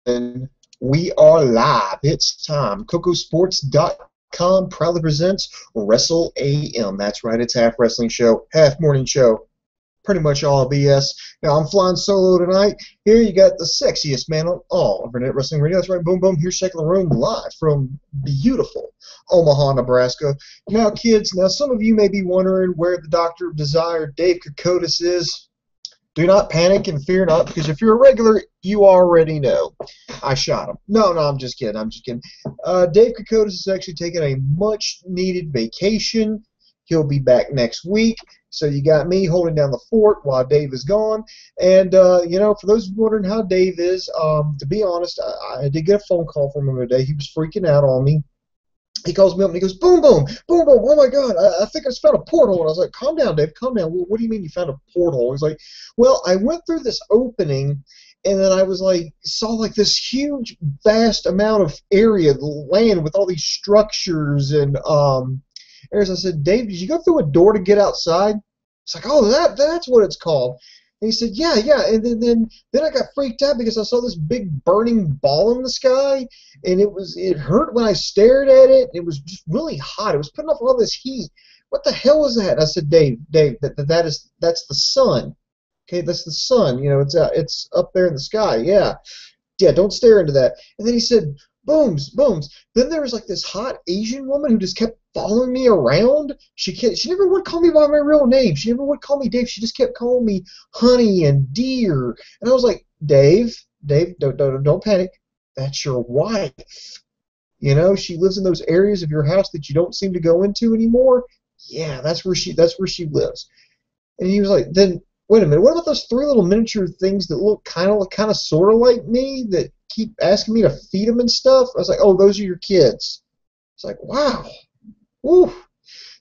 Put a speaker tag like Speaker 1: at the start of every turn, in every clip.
Speaker 1: We are live. It's time. CocoSports.com proudly presents Wrestle AM. That's right, it's half wrestling show, half morning show. Pretty much all BS. Now, I'm flying solo tonight. Here you got the sexiest man on all of Internet Wrestling Radio. That's right, boom, boom. Here's Shaking the Room live from beautiful Omaha, Nebraska. Now, kids, some of you may be wondering where the Doctor of Desire, Dave Kokotis, is. Do not panic and fear not, because if you're a regular, you already know. I shot him. No, I'm just kidding. Dave Kokotis is actually taking a much-needed vacation. He'll be back next week. So you got me holding down the fort while Dave is gone. And, for those wondering how Dave is, to be honest, I did get a phone call from him today. He was freaking out on me. He calls me up and he goes, boom, boom, boom, boom, oh my God, I think I just found a portal. And I was like, calm down, Dave, calm down. What do you mean you found a portal? He's like, well, I went through this opening and then I was like, saw like this huge, vast amount of area, land with all these structures and areas. I said, Dave, did you go through a door to get outside? It's like, oh, that's what it's called. And he said, yeah. And then I got freaked out because I saw this big burning ball in the sky, and it hurt when I stared at it. It was just really hot. It was putting off all this heat. What the hell was that? And I said, Dave, that's the sun. Okay, that's the sun. It's up there in the sky. Yeah, don't stare into that. And then he said, booms. Then there was like this hot Asian woman who just kept following me around. She never would call me by my real name. She never would call me Dave. She just kept calling me honey and dear. And I was like, Dave, don't panic. That's your wife. She lives in those areas of your house that you don't seem to go into anymore. Yeah, that's where she lives. And he was like, then wait a minute. What about those three little miniature things that look kind of sort of like me that keep asking me to feed them and stuff? I was like, oh, those are your kids. It's like, wow. Woo.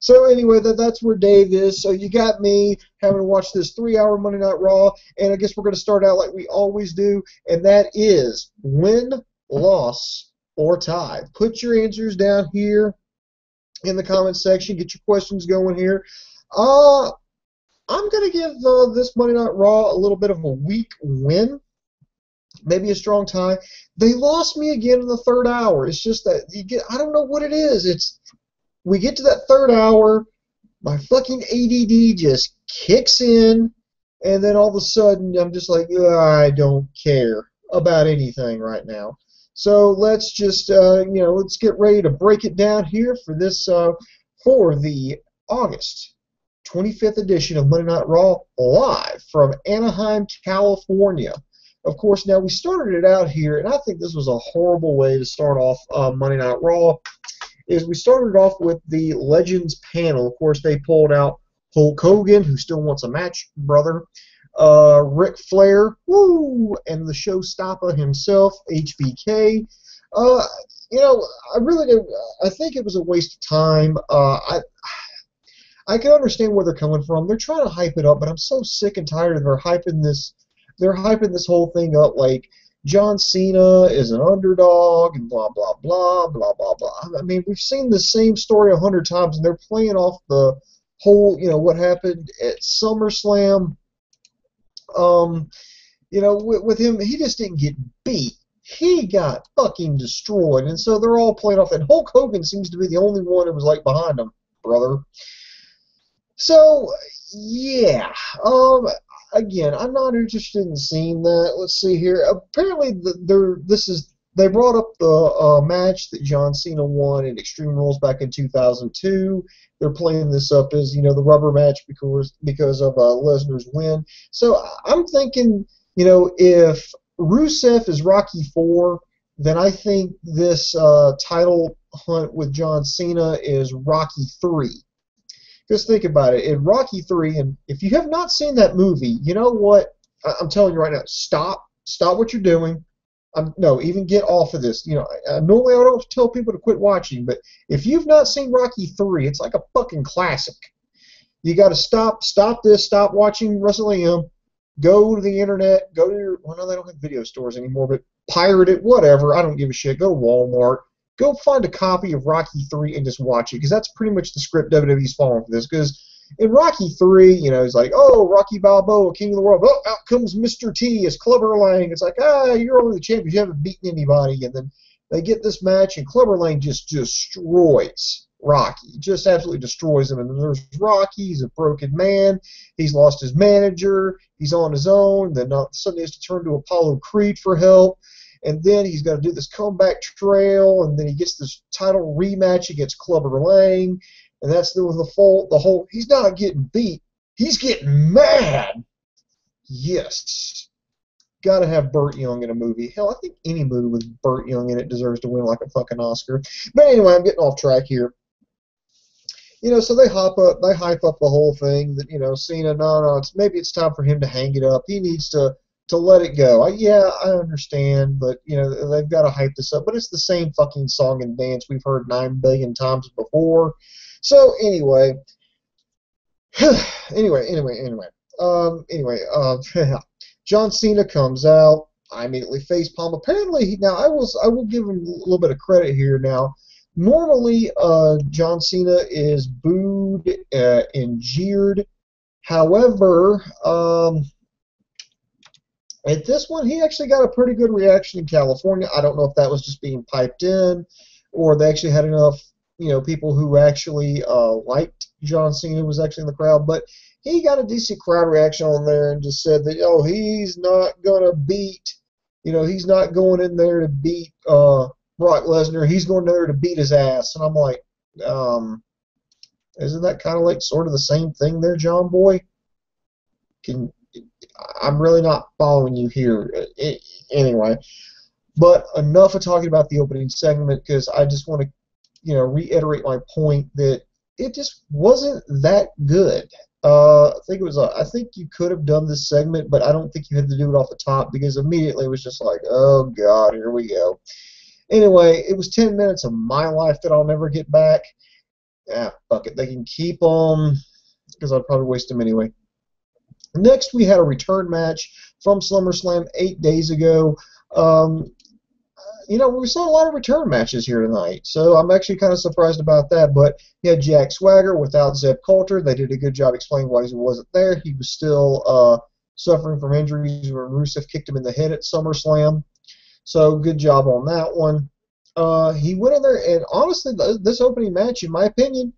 Speaker 1: So anyway, that's where Dave is. So you got me having to watch this 3-hour Monday Night Raw, and I guess we're going to start out like we always do, and that is win, loss, or tie. Put your answers down here in the comments section. Get your questions going here. I'm going to give this Monday Night Raw a little bit of a weak win. Maybe a strong tie. They lost me again in the third hour. It's just that I don't know what it is. We get to that third hour, my fucking ADD just kicks in, and then all of a sudden I'm just like, I don't care about anything right now. So let's just, let's get ready to break it down here for this, for the August 25th edition of Monday Night Raw, live from Anaheim, California. Of course, now we started it out here, and I think this was a horrible way to start off Monday Night Raw. Is we started off with the Legends panel. Of course, they pulled out Hulk Hogan, who still wants a match, brother. Ric Flair, woo, and the showstopper himself, HBK. I really do. I think it was a waste of time. I can understand where they're coming from. They're trying to hype it up, but I'm so sick and tired of their hyping this. They're hyping this whole thing up like John Cena is an underdog and blah, blah, blah, blah, blah, blah. I mean, we've seen the same story 100 times, and they're playing off the whole, what happened at SummerSlam. With him, he just didn't get beat. He got fucking destroyed, and so they're all playing off that. Hulk Hogan seems to be the only one that was like behind him, brother. So, yeah. Again, I'm not interested in seeing that. Let's see here. Apparently, they brought up the match that John Cena won in Extreme Rules back in 2002. They're playing this up as the rubber match because of Lesnar's win. So I'm thinking, if Rusev is Rocky IV, then I think this title hunt with John Cena is Rocky III. Just think about it. In Rocky III, and if you have not seen that movie, you know what? I'm telling you right now, stop what you're doing. Even get off of this. Normally I don't tell people to quit watching, but if you've not seen Rocky III, it's like a fucking classic. You got to stop this, stop watching WrestleM, go to the internet, go to your, well, no, they don't have video stores anymore, but pirate it, whatever. I don't give a shit. Go to Walmart. Go find a copy of Rocky III and just watch it, because that's pretty much the script WWE's following for this. Because In Rocky 3, he's like, oh, Rocky Balboa, king of the world. Oh, out comes Mr. T as Clubber Lang. It's like, you're only the champion. You haven't beaten anybody. And then they get this match, and Clubber Lang just destroys Rocky. Just absolutely destroys him. And then there's Rocky. He's a broken man. He's lost his manager. He's on his own. Then suddenly he has to turn to Apollo Creed for help. And then he's got to do this comeback trail. And then he gets this title rematch against Clubber Lang. And that's the whole, he's not getting beat. He's getting mad. Yes. Got to have Burt Young in a movie. Hell, I think any movie with Burt Young in it deserves to win like a fucking Oscar. But anyway, I'm getting off track here. So they hype up the whole thing that, Cena, no, maybe it's time for him to hang it up. He needs to let it go. I understand, but, they've got to hype this up. But it's the same fucking song and dance we've heard 9 billion times before. So anyway, John Cena comes out. I immediately facepalm. Apparently, now I will give him a little bit of credit here. Now, normally, John Cena is booed and jeered. However, at this one, he actually got a pretty good reaction in California. I don't know if that was just being piped in, or they actually had enough people who actually liked John Cena was actually in the crowd, but he got a decent crowd reaction on there and just said that, he's not going to beat, he's not going in there to beat Brock Lesnar. He's going there to beat his ass. And I'm like, isn't that kind of like sort of the same thing there, John Boy? I'm really not following you here. Anyway, but enough of talking about the opening segment, because I just want to reiterate my point that it just wasn't that good. I think you could have done this segment, but I don't think you had to do it off the top, because immediately it was just like, oh God, here we go. Anyway, it was 10 minutes of my life that I'll never get back. Fuck it, they can keep them, because I'd probably waste them anyway. Next, we had a return match from SummerSlam 8 days ago. We saw a lot of return matches here tonight, so I'm actually kind of surprised about that. But you had Jack Swagger without Zeb Coulter. They did a good job explaining why he wasn't there. He was still suffering from injuries when Rusev kicked him in the head at SummerSlam. So good job on that one. He went in there, and honestly, this opening match, in my opinion,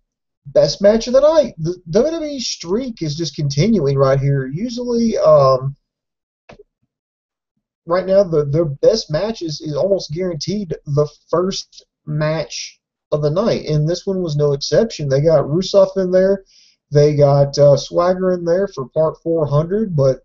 Speaker 1: best match of the night. The WWE streak is just continuing right here. Usually, right now, their best matches is almost guaranteed the first match of the night, and this one was no exception. They got Rusev in there. They got Swagger in there for part 400, but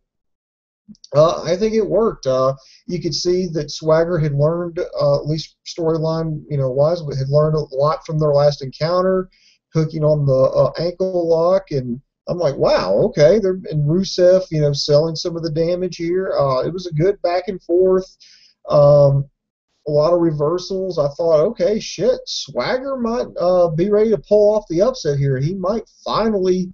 Speaker 1: I think it worked. You could see that Swagger had learned, at least storyline, wise, had learned a lot from their last encounter, hooking on the ankle lock, and I'm like, wow, okay. And Rusev, selling some of the damage here. It was a good back and forth. A lot of reversals. I thought, okay, shit, Swagger might be ready to pull off the upset here. He might finally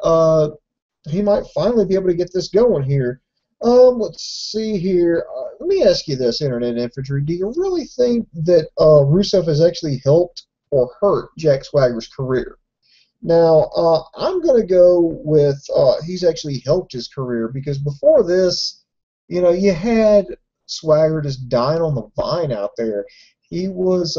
Speaker 1: be able to get this going here. Let's see here. Let me ask you this, Internet Infantry. Do you really think that Rusev has actually helped or hurt Jack Swagger's career? Now, I'm going to go with he's actually helped his career, because before this, you had Swagger just dying on the vine out there. He was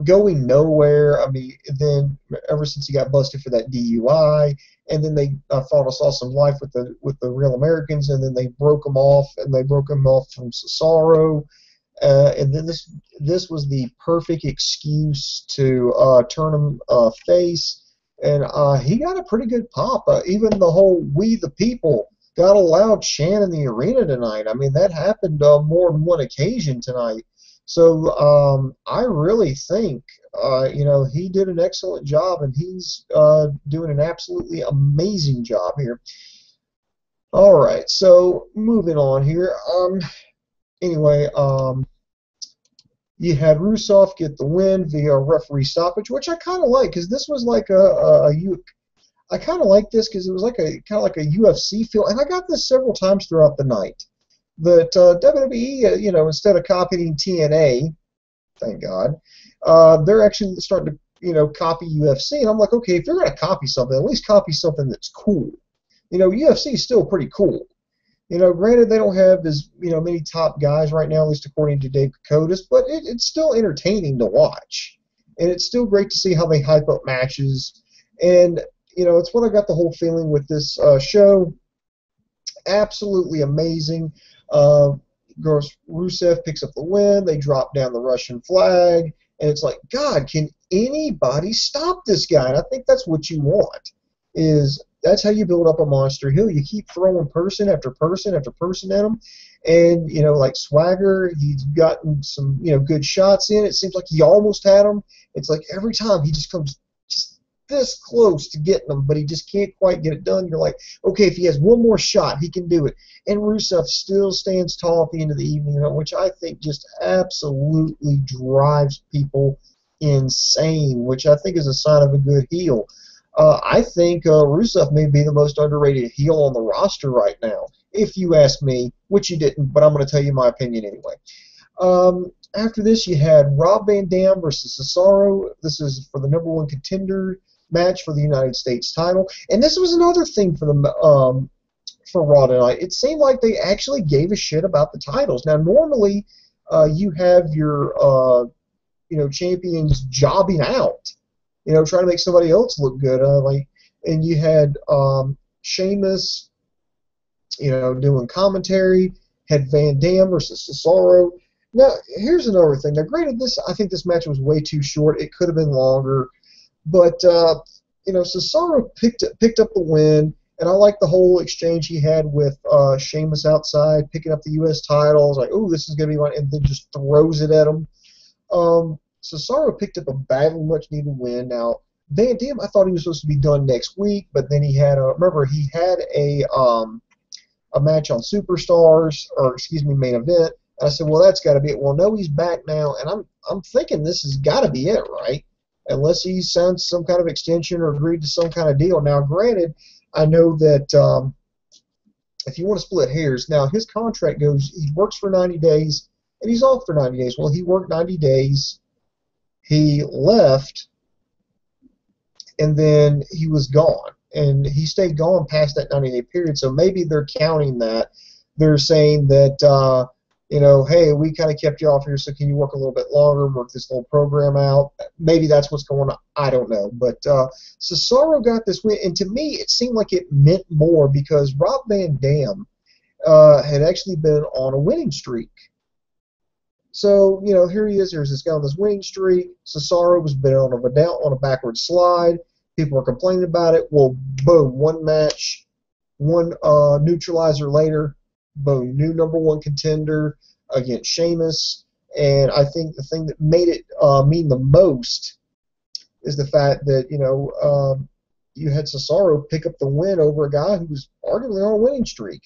Speaker 1: going nowhere. I mean, then ever since he got busted for that DUI, and then they thought I saw some life with the Real Americans, and then they broke him off, from Cesaro. And then this was the perfect excuse to turn him face, and he got a pretty good pop. Even the whole "We the People" got a loud chant in the arena tonight. I mean, that happened more than one occasion tonight. So I really think he did an excellent job, and he's doing an absolutely amazing job here. All right, so moving on here. Anyway, you had Rusev get the win via referee stoppage, which I kind of like, because this was like I kind of like this because it was like kind of like a UFC feel, and I got this several times throughout the night. That WWE, instead of copying TNA, thank God, they're actually starting to copy UFC. And I'm like, okay, if you're going to copy something, at least copy something that's cool. UFC is still pretty cool. Granted they don't have as many top guys right now, at least according to Dave Kokotis, but it's still entertaining to watch, and it's still great to see how they hype up matches. And it's what I got the whole feeling with this show. Absolutely amazing. Rusev picks up the win. They drop down the Russian flag, and it's like, God, can anybody stop this guy? And I think that's what you want. That's how you build up a monster heel. You keep throwing person after person after person at him, and like Swagger, he's gotten some good shots in. It seems like he almost had him. It's like every time he just comes just this close to getting them, but he just can't quite get it done. You're like, okay, if he has one more shot, he can do it. And Rusev still stands tall at the end of the evening, which I think just absolutely drives people insane, which I think is a sign of a good heel. I think Rusev may be the most underrated heel on the roster right now, if you ask me, which you didn't, but I'm going to tell you my opinion anyway. After this, you had Rob Van Dam versus Cesaro. This is for the #1 contender match for the United States title, and this was another thing for Raw tonight. It seemed like they actually gave a shit about the titles. Now, normally, you have your champions jobbing out. Trying to make somebody else look good. And you had Sheamus, doing commentary. Had Van Dam versus Cesaro. Now, here's another thing. Now, granted, I think this match was way too short. It could have been longer, but Cesaro picked up the win, and I like the whole exchange he had with Sheamus outside, picking up the U.S. title. I was like, "Ooh, this is gonna be one," and then just throws it at him. Cesaro picked up a badly much needed win. Now, Van Dam, I thought he was supposed to be done next week, but then he had a match on Superstars, or excuse me, main event. And I said, well, that's got to be it. Well, no, he's back now, and I'm thinking this has got to be it, right? Unless he signed some kind of extension or agreed to some kind of deal. Now, granted, I know that if you want to split hairs, now his contract goes, he works for 90 days, and he's off for 90 days. Well, he worked 90 days. He left, and then he was gone. And he stayed gone past that 90-day period, so maybe they're counting that. They're saying that, hey, we kind of kept you off here, so can you work a little bit longer, work this little program out? Maybe that's what's going on. I don't know. But Cesaro got this win, and to me, it seemed like it meant more because Rob Van Dam had actually been on a winning streak. So, here he is. There's this guy on this winning streak. Cesaro was been on a backward slide. People are complaining about it. Well, boom, one match, one neutralizer later, boom, new #1 contender against Sheamus. And I think the thing that made it mean the most is the fact that, you had Cesaro pick up the win over a guy who was arguably on a winning streak.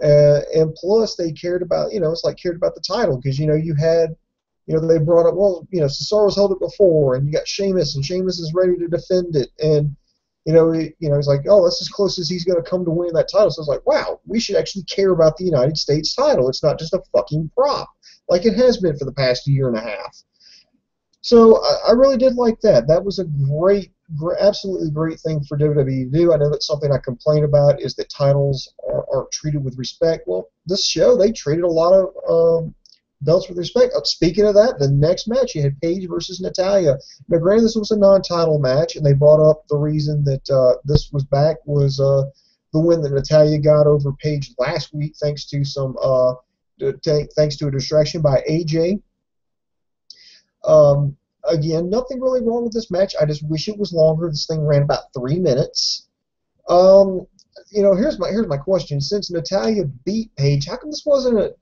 Speaker 1: And plus, they cared about, cared about the title because, you had, they brought up, well, Cesaro's held it before, and you got Sheamus, and Sheamus is ready to defend it, and, he's like, oh, that's as close as he's going to come to winning that title. So I was like, wow, we should actually care about the United States title. It's not just a fucking prop like it has been for the past year and a half. So I really did like that. That was a absolutely great thing for WWE to do. I know that's something I complain about is that titles aren't treated with respect. Well, this show, they treated a lot of belts with respect. Speaking of that, the next match, you had Paige versus Natalya. Now, granted, this was a non-title match, and they brought up the reason that this was back was the win that Natalya got over Paige last week, thanks to a distraction by AJ. Again, nothing really wrong with this match. I just wish it was longer. This thing ran about 3 minutes. Here's my question. Since Natalya beat Paige, how come this wasn't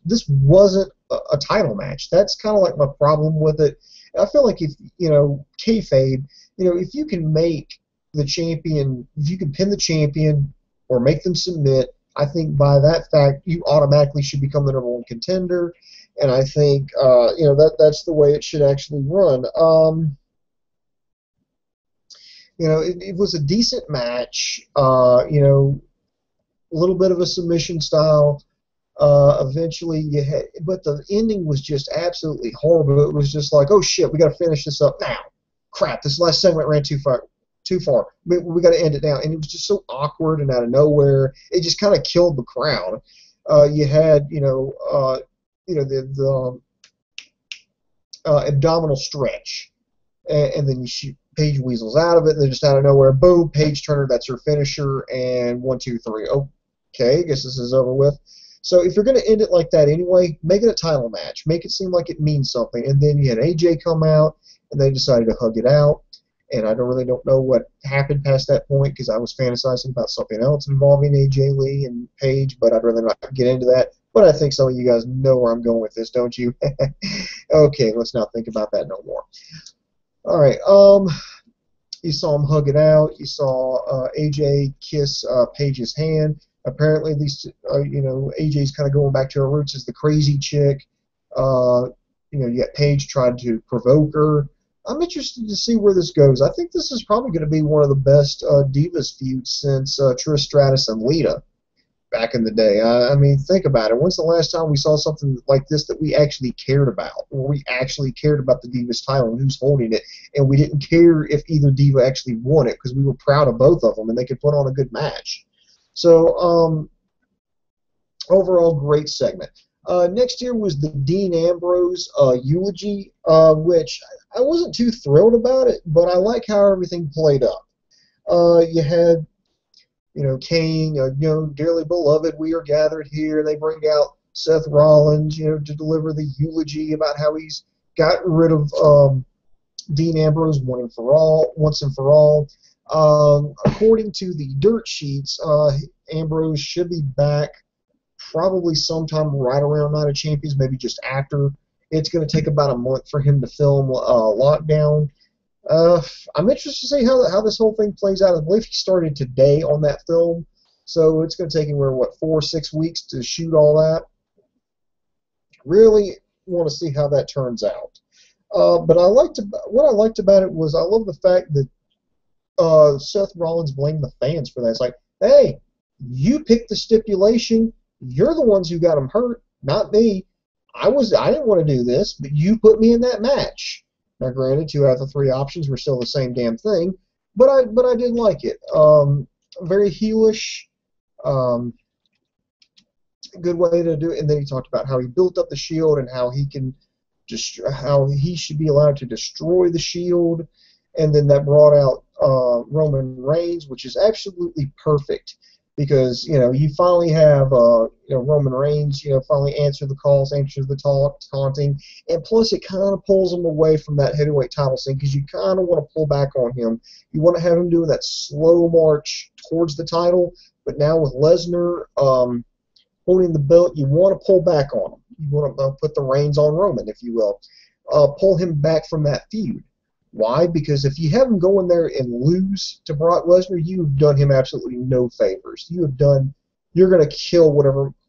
Speaker 1: a title match? That's kind of like my problem with it. I feel like if kayfabe, if you can make the champion, if you can pin the champion or make them submit, I think by that fact you automatically should become the #1 contender. And I think that's the way it should actually run. It was a decent match. A little bit of a submission style. Eventually, but the ending was just absolutely horrible. It was just like, oh shit, we got to finish this up now. crap, this last segment ran too far. Too far. We got to end it now. And it was just so awkward and out of nowhere. It just kind of killed the crowd. You had, the abdominal stretch, and then you shoot Paige weasels out of it. And they're just out of nowhere. Boom, Paige Turner. That's her finisher. And 1, 2, 3. Okay, I guess this is over with. So if you're going to end it like that anyway, make it a title match. Make it seem like it means something. And then you had AJ come out, and they decided to hug it out. And I don't know what happened past that point because I was fantasizing about something else involving AJ Lee and Paige, but I'd rather not get into that. But I think some of you guys know where I'm going with this, don't you? Okay, let's not think about that no more. All right. You saw him hug it out. You saw AJ kiss Paige's hand. Apparently, AJ's kind of going back to her roots as the crazy chick. You got Paige trying to provoke her. I'm interested to see where this goes. I think this is probably going to be one of the best Divas feuds since Trish Stratus and Lita back in the day. I mean, think about it. When's the last time we saw something like this that we actually cared about, where we actually cared about the Divas title and who's holding it, and we didn't care if either Diva actually won it because we were proud of both of them and they could put on a good match. So, overall, great segment. Next year was the Dean Ambrose eulogy, which I wasn't too thrilled about it, but I like how everything played up. You had, Kane, dearly beloved, we are gathered here. They bring out Seth Rollins, to deliver the eulogy about how he's gotten rid of Dean Ambrose once and for all. According to the dirt sheets, Ambrose should be back probably sometime right around Night of Champions, maybe just after. It's going to take about a month for him to film Lockdown. I'm interested to see how this whole thing plays out. I believe he started today on that film, so it's going to take him 4 or 6 weeks to shoot all that. Really want to see how that turns out. But what I liked about it was I love the fact that Seth Rollins blamed the fans for that. It's like, hey, you picked the stipulation. You're the ones who got him hurt, not me. I didn't want to do this, but you put me in that match. Now, granted, 2 out of the 3 options were still the same damn thing, but I did like it. Very heelish, good way to do it. And then he talked about how he built up the Shield and how how he should be allowed to destroy the Shield. And then that brought out Roman Reigns, which is absolutely perfect. Because, you finally have, Roman Reigns, finally answer the calls, answer the taunting, and plus it kind of pulls him away from that heavyweight title scene because you kind of want to pull back on him. You want to have him doing that slow march towards the title, but now with Lesnar holding the belt, you want to pull back on him. You want to put the reins on Roman, if you will. Pull him back from that feud. Why? Because if you have him go in there and lose to Brock Lesnar, you've done him absolutely no favors. You're going to kill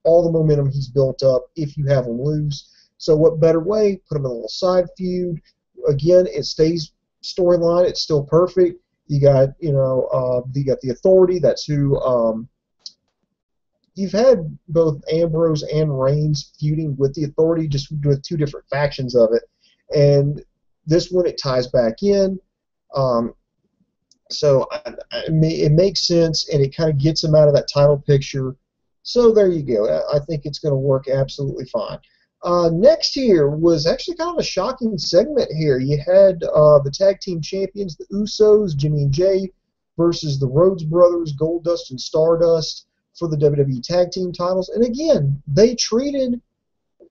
Speaker 1: all the momentum he's built up if you have him lose. So what better way? Put him in a little side feud. Again, it stays storyline. It's still perfect. You got, you got the Authority. That's who. You've had both Ambrose and Reigns feuding with the Authority, just with 2 different factions of it, and this one, it ties back in, so it makes sense, and it kind of gets him out of that title picture. So there you go. I think it's going to work absolutely fine. Next here was actually kind of a shocking segment here. You had the tag team champions, the Usos, Jimmy and Jay, versus the Rhodes Brothers, Goldust and Stardust, for the WWE tag team titles. And again, they treated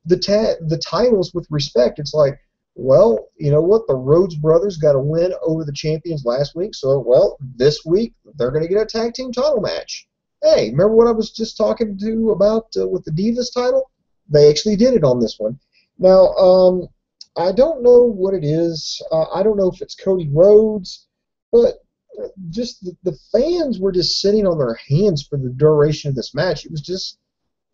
Speaker 1: the titles with respect. It's like, well, you know what? The Rhodes Brothers got a win over the champions last week, so, well, this week they're going to get a tag team title match. Hey, remember what I was just talking to about with the Divas title? They actually did it on this one. Now, I don't know what it is. I don't know if it's Cody Rhodes, but just the fans were just sitting on their hands for the duration of this match. It was just,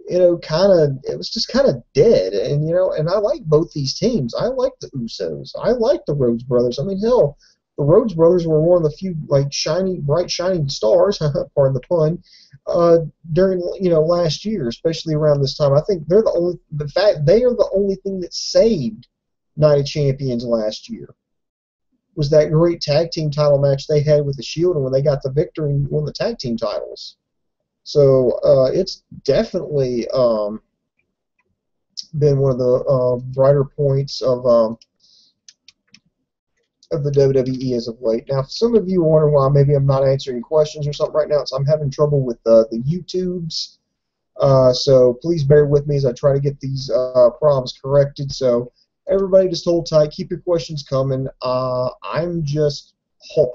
Speaker 1: it was just kind of dead. And, and I like both these teams. I like the Usos. I like the Rhodes Brothers. I mean, hell, the Rhodes Brothers were one of the few, bright shining stars, pardon the pun, during, last year, especially around this time. I think they are the only thing that saved Night of Champions last year. was that great tag team title match they had with the Shield, and when they got the victory and won the tag team titles. So it's definitely been one of the brighter points of the WWE as of late. Now, if some of you wonder why maybe I'm not answering questions or something right now, so I'm having trouble with the YouTubes. So please bear with me as I try to get these problems corrected. So everybody just hold tight. Keep your questions coming. I'm just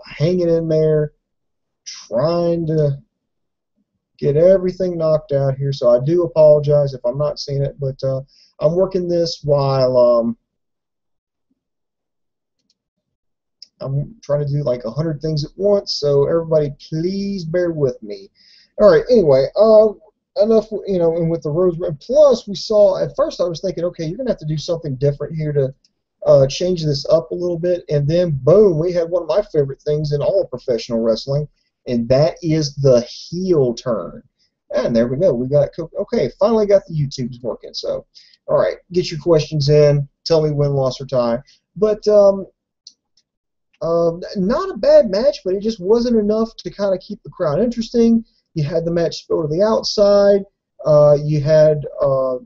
Speaker 1: hanging in there, trying to get everything knocked out here. So I do apologize if I'm not seeing it, but I'm working this while I'm trying to do like 100 things at once. So everybody, please bear with me. All right. Anyway, enough, and with the Rosemary. Plus, we saw, at first I was thinking, okay, you're going to have to do something different here to change this up a little bit. And then, boom, we had one of my favorite things in all of professional wrestling, and that is the heel turn. And there we go. We got, okay, finally got the YouTubes working. So, all right, get your questions in. Tell me win, loss, or tie. But not a bad match, but it just wasn't enough to kind of keep the crowd interesting. You had the match go to the outside. You had I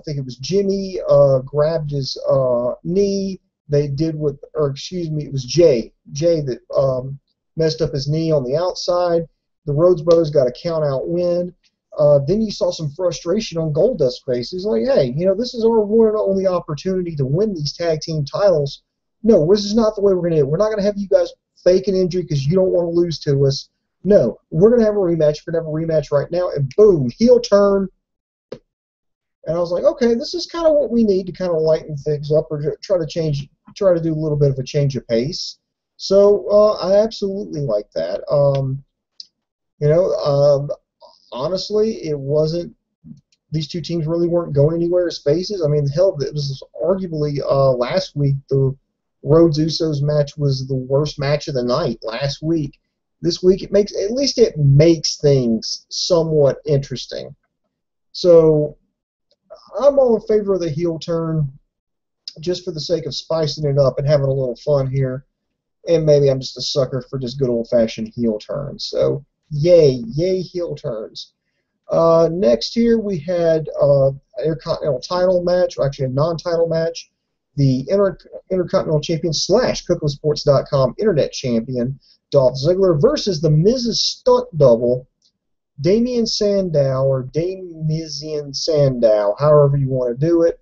Speaker 1: think it was Jimmy grabbed his knee. They did or excuse me, it was Jay that messed up his knee on the outside. The Rhodes Brothers got a count out win. Then you saw some frustration on Goldust's face. He's like, hey, this is our one and only opportunity to win these tag team titles. No, this is not the way we're going to do it. We're not going to have you guys fake an injury because you don't want to lose to us. No, we're going to have a rematch. We're going to have a rematch right now. And boom, heel turn. And I was like, okay, this is kind of what we need to kind of lighten things up or try to do a little bit of a change of pace. So I absolutely like that. Honestly, it wasn't. These two teams really weren't going anywhere as faces. I mean, hell, it was arguably last week the Rhodes Usos match was the worst match of the night last week. This week it makes things somewhat interesting. So I'm all in favor of the heel turn, just for the sake of spicing it up and having a little fun here. And maybe I'm just a sucker for just good old-fashioned heel turns. So yay heel turns. Next here we had an Intercontinental title match, or actually a non-title match. The Intercontinental Champion / CocoSports.com Internet Champion Dolph Ziggler versus the Miz's stunt double Damien Sandow, or Damien Sandow, however you want to do it.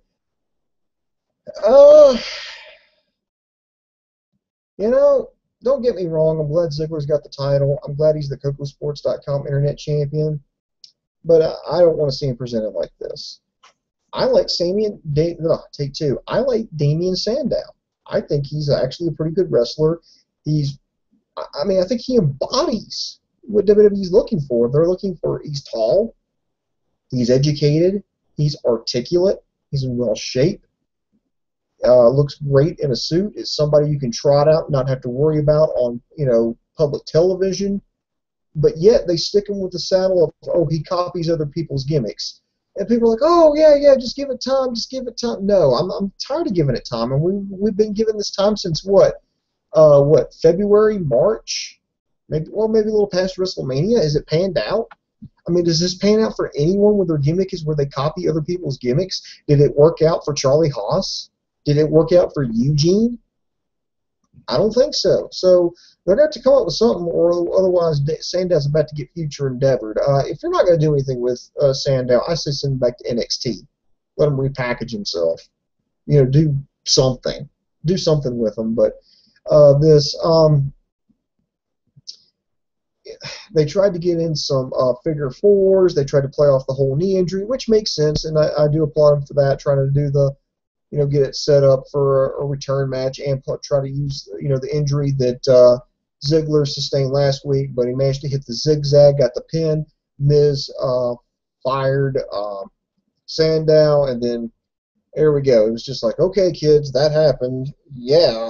Speaker 1: Don't get me wrong. I'm glad Ziggler's got the title. I'm glad he's the CocoSports.com Internet Champion. But I don't want to see him presented like this. I like take two. I like Damien Sandow. I think he's actually a pretty good wrestler. I think he embodies what WWE's looking for. They're looking for, he's tall, he's educated, he's articulate, he's in well shape, looks great in a suit, is somebody you can trot out and not have to worry about on, public television. But yet they stick him with the saddle of, oh, he copies other people's gimmicks. And people are like, oh, yeah, just give it time, No, I'm tired of giving it time. And we've been giving this time since February, March? Maybe a little past WrestleMania. Is it panned out? I mean, does this pan out for anyone where their gimmick is where they copy other people's gimmicks? Did it work out for Charlie Haas? Did it work out for Eugene? I don't think so. So they're going to have to come up with something, or otherwise Sandow's about to get future endeavored. If you're not going to do anything with Sandow, I say send him back to NXT. Let him repackage himself. Do something. Do something with him. But they tried to get in some figure fours. They tried to play off the whole knee injury, which makes sense, and I do applaud him for that, trying to do the get it set up for a return match and try to use, the injury that Ziggler sustained last week, but he managed to hit the zigzag, got the pin. Miz fired Sandow, and then there we go. It was just like, okay, kids, that happened. Yeah.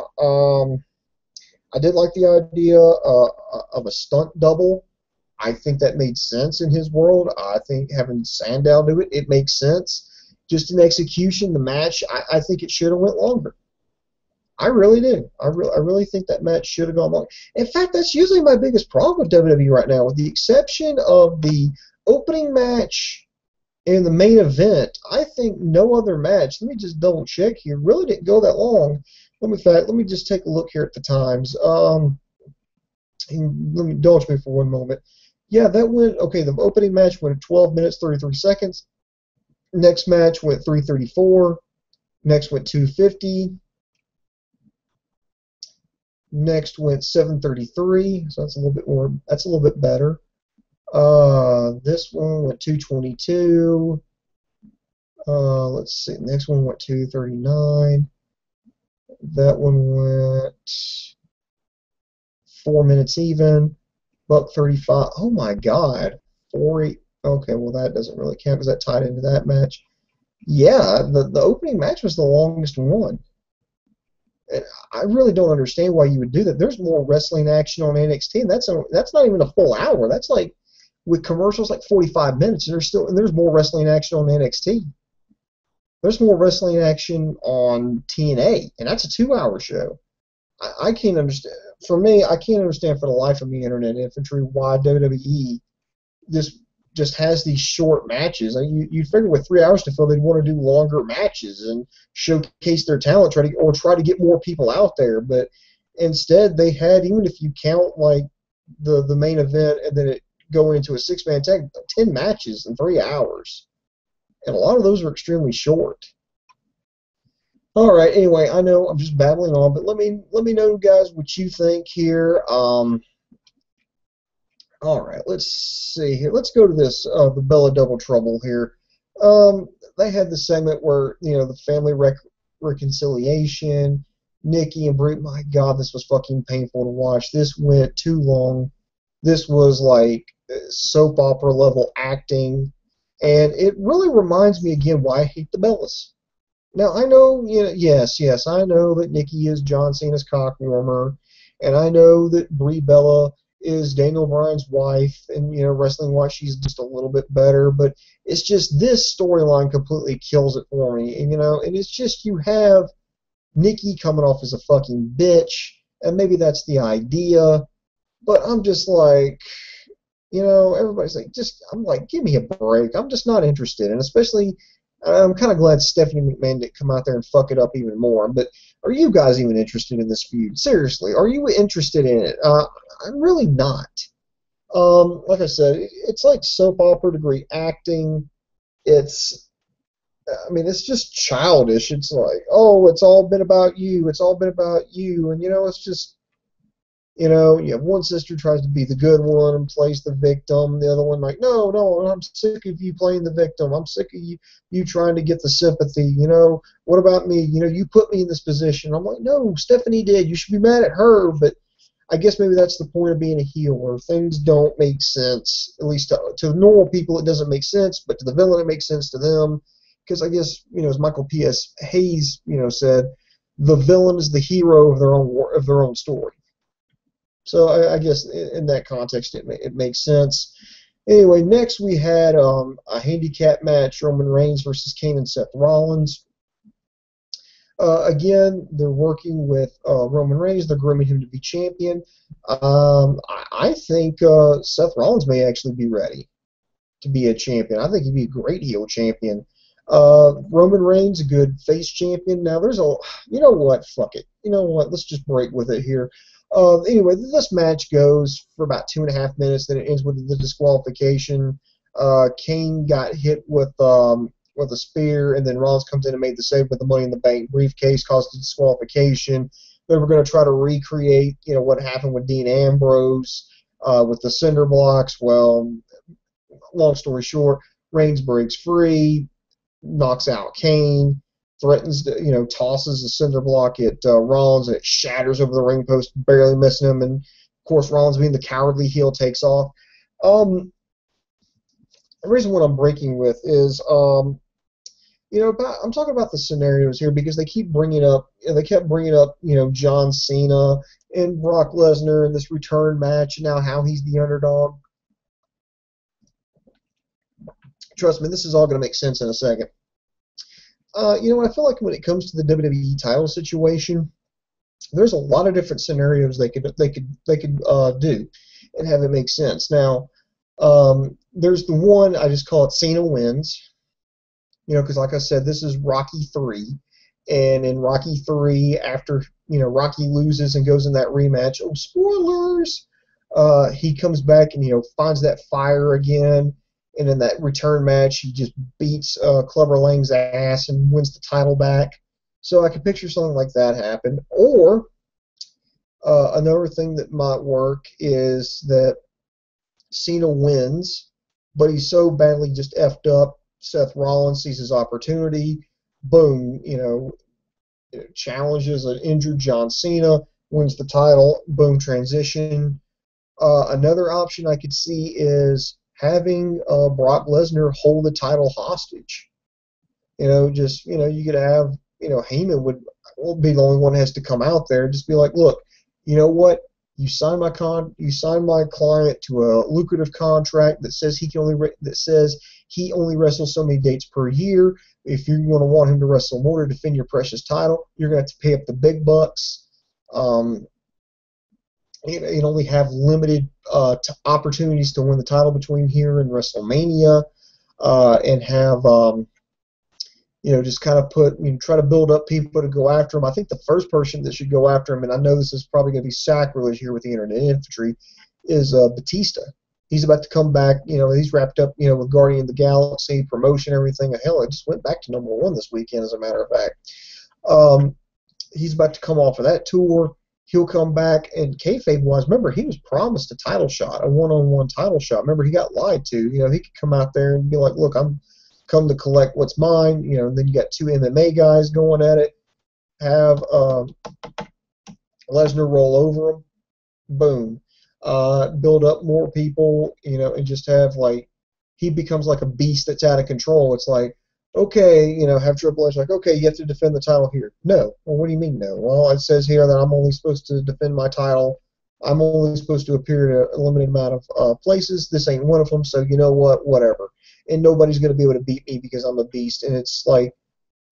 Speaker 1: I did like the idea of a stunt double. I think that made sense in his world. I think having Sandow do it, it makes sense. Just in execution, the match, I think it should have went longer. I really do. I really think that match should have gone long. In fact, that's usually my biggest problem with WWE right now, with the exception of the opening match and the main event. I think no other match. Let me just double check here. Really didn't go that long. Let me just take a look here at the times. Let me indulge me for one moment. Yeah, that went okay. The opening match went 12 minutes 33 seconds. Next match went 3:34. Next went 2:50. Next went 7:33. So that's a little bit more. That's a little bit better. This one went 2:22. Let's see. Next one went 2:39. That one went 4 minutes even. Buck 35. Oh my God. 40. Okay, well that doesn't really count because that tied into that match. Yeah, the opening match was the longest one. And I really don't understand why you would do that. There's more wrestling action on NXT, and that's not even a full hour. That's like with commercials like 45 minutes. There's more wrestling action on NXT. There's more wrestling action on TNA, and that's a 2-hour show. I can't understand. For me, I can't understand for the life of me, Internet Infantry, why WWE just has these short matches. I mean, you'd figure with 3 hours to fill, they'd want to do longer matches and showcase their talent, try to get more people out there. But instead, they had, even if you count like the main event and then it going into a 6-man tag, 10 matches in 3 hours, and a lot of those are extremely short. All right. Anyway, I know I'm just babbling on, but let me know, guys, what you think here. All right, let's see here. Let's go to this, the Bella Double Trouble here. They had the segment where, the family reconciliation, Nikki and Brie. My God, this was fucking painful to watch. This went too long. This was like soap opera level acting, and it really reminds me again why I hate the Bellas. Now, I know, yes, I know that Nikki is John Cena's cock warmer, and I know that Brie Bella is Daniel Bryan's wife, and, wrestling-wise, she's just a little bit better, but it's just this storyline completely kills it for me, and it's just you have Nikki coming off as a fucking bitch, and maybe that's the idea, but I'm just like, everybody's like, I'm like, give me a break. I'm just not interested, and especially I'm kind of glad Stephanie McMahon didn't come out there and fuck it up even more. But are you guys even interested in this feud? Seriously, are you interested in it? I'm really not. Like I said, it's like soap opera degree acting. It's just childish. It's like, oh, it's all been about you. It's all been about you. And, it's just, you have one sister tries to be the good one and plays the victim. The other one like, no, I'm sick of you playing the victim. I'm sick of you trying to get the sympathy. What about me? You put me in this position. I'm like, no, Stephanie did. You should be mad at her. But I guess maybe that's the point of being a heel, where things don't make sense. At least to normal people, it doesn't make sense. But to the villain, it makes sense to them. Because I guess, as Michael P.S. Hayes, said, the villain is the hero of their own story. So I guess in that context, it makes sense. Anyway, next we had a handicap match: Roman Reigns versus Kane and Seth Rollins. Again, they're working with Roman Reigns. They're grooming him to be champion. I think Seth Rollins may actually be ready to be a champion. I think he'd be a great heel champion. Roman Reigns, a good face champion. Now, you know what? Fuck it. You know what? Let's just break with it here. Anyway, this match goes for about 2.5 minutes. Then it ends with the disqualification. Kane got hit with a spear, and then Rollins comes in and made the save with the Money in the Bank briefcase, caused the disqualification. They were going to try to recreate, what happened with Dean Ambrose with the cinder blocks. Well, long story short, Reigns breaks free, knocks out Kane, threatens to, tosses the cinder block at Rollins, and it shatters over the ring post, barely missing him. And of course, Rollins, being the cowardly heel, takes off. The reason what I'm breaking with is, I'm talking about the scenarios here because they keep bringing up, they kept bringing up, John Cena and Brock Lesnar in this return match, and now how he's the underdog. Trust me, this is all going to make sense in a second. I feel like when it comes to the WWE title situation, There's a lot of different scenarios they could do and have it make sense. Now, there's the one I just call it Cena wins. Because like I said, this is Rocky 3. And in Rocky 3, after, Rocky loses and goes in that rematch, oh, spoilers! He comes back and, finds that fire again. And in that return match, he just beats Clubber Lang's ass and wins the title back. So I could picture something like that happen. Or another thing that might work is that Cena wins, but he's so badly just effed up. Seth Rollins sees his opportunity. Boom, challenges an injured John Cena, wins the title. Boom, transition. Another option I could see is having Brock Lesnar hold the title hostage. You could have, Heyman won't be the only one that has to come out there and just be like, look, you know what? You signed my client to a lucrative contract that says he only wrestles so many dates per year. If you want him to wrestle more to defend your precious title, you're going to have to pay up the big bucks. You only have limited opportunities to win the title between here and WrestleMania, and have just kind of try to build up people to go after him. I think the first person that should go after him, and I know this is probably going to be sacrilege here with the Internet Infantry, is Batista. He's about to come back. He's wrapped up, with Guardian of the Galaxy, promotion, everything. Hell, it just went back to #1 this weekend, as a matter of fact. He's about to come off of that tour. He'll come back, and kayfabe-wise, remember, he was promised a title shot, a one-on-one title shot. Remember, he got lied to. He could come out there and be like, look, I'm come to collect what's mine. And then you got two MMA guys going at it. Have Lesnar roll over him. Boom. Build up more people, and just have, he becomes like a beast that's out of control. It's like, okay, have Triple H okay, you have to defend the title here. No. Well, what do you mean no? Well, it says here that I'm only supposed to defend my title. I'm only supposed to appear at a limited amount of places. This ain't one of them, so you know what? Whatever. And nobody's going to be able to beat me because I'm a beast. And it's like,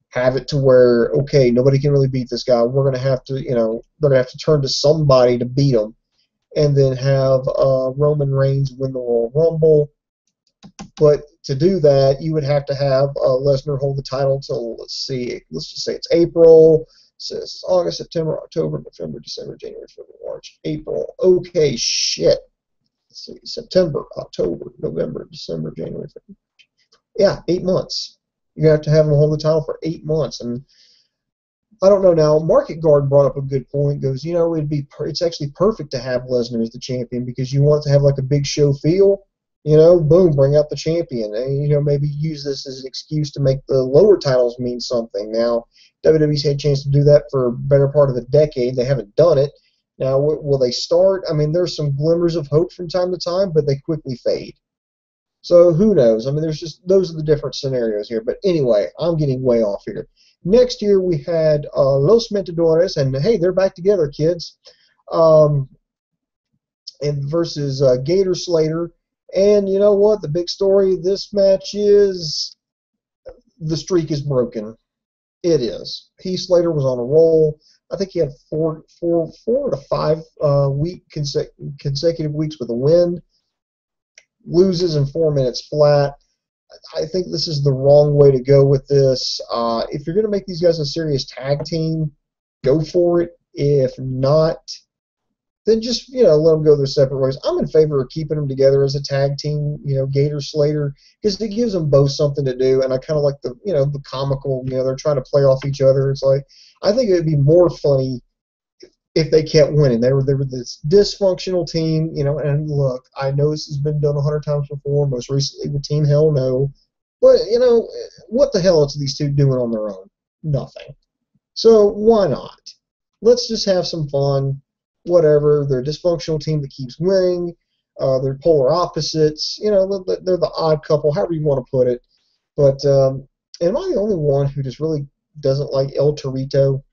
Speaker 1: have it to where, okay, nobody can really beat this guy. We're going to have to, they're going to have to turn to somebody to beat him. And then have Roman Reigns win the Royal Rumble. But to do that, you would have to have Lesnar hold the title till, let's just say it's April. So it's August, September, October, November, December, January, February, March, April. Okay, shit. Let's see, September, October, November, December, January, February. Yeah, 8 months. You have to have him hold the title for 8 months. And I don't know now. Market Guard brought up a good point. Goes, it's actually perfect to have Lesnar as the champion because you want it to have like a big show feel. Boom, bring out the champion. And, maybe use this as an excuse to make the lower titles mean something. Now, WWE's had a chance to do that for a better part of a decade. They haven't done it. Now, will they start? I mean, there's some glimmers of hope from time to time, but they quickly fade. So who knows? I mean, those are the different scenarios here. But anyway, I'm getting way off here. Next year we had Los Mentadores, and hey, they're back together, kids. And versus Gator Slater. And you know what? The big story of this match is the streak is broken. It is. Heath Slater was on a roll. I think he had four to 5 consecutive weeks with a win. Loses in 4 minutes flat. I think this is the wrong way to go with this. If you're going to make these guys a serious tag team, go for it. If not, then just let them go their separate ways. I'm in favor of keeping them together as a tag team, Gator Slater, because it gives them both something to do. And I kind of like the comical, they're trying to play off each other. It's like, I think it would be more funny if they kept winning. They were this dysfunctional team, and look, I know this has been done 100 times before, most recently with Team Hell No, but, what the hell is these two doing on their own? Nothing. So why not? Let's just have some fun, whatever. They're a dysfunctional team that keeps winning. They're polar opposites. They're the odd couple, however you want to put it. But am I the only one who just really doesn't like El Torito?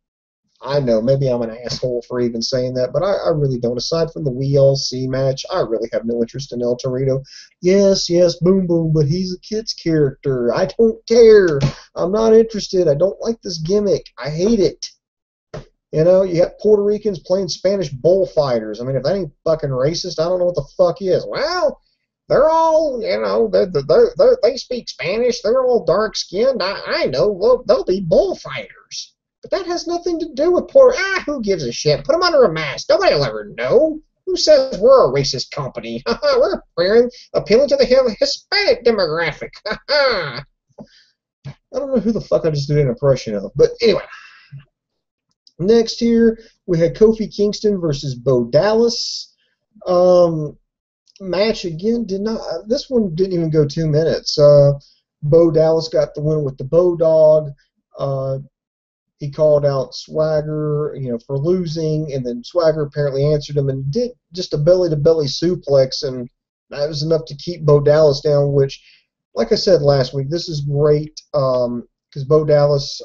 Speaker 1: I know, maybe I'm an asshole for even saying that, but I really don't. Aside from the WLC match, I really have no interest in El Torito. Yes, boom, boom, but he's a kid's character. I don't care. I'm not interested. I don't like this gimmick. I hate it. You know, you got Puerto Ricans playing Spanish bullfighters. I mean, if that ain't fucking racist, I don't know what the fuck is. Well, they're all, you know, they speak Spanish. They're all dark skinned. I know. Well, they'll be bullfighters. But that has nothing to do with Puerto. Who gives a shit? Put them under a mask. Nobody will ever know. Who says we're a racist company? We're appealing to the Hispanic demographic. I don't know who the fuck I just did an impression of. But anyway. Next here, we had Kofi Kingston versus Bo Dallas. Match again did not. This one didn't even go 2 minutes. Bo Dallas got the win with the Bo Dog. He called out Swagger, you know, for losing, and then Swagger apparently answered him and did just a belly-to-belly suplex, and that was enough to keep Bo Dallas down. Which, like I said last week, this is great because Bo Dallas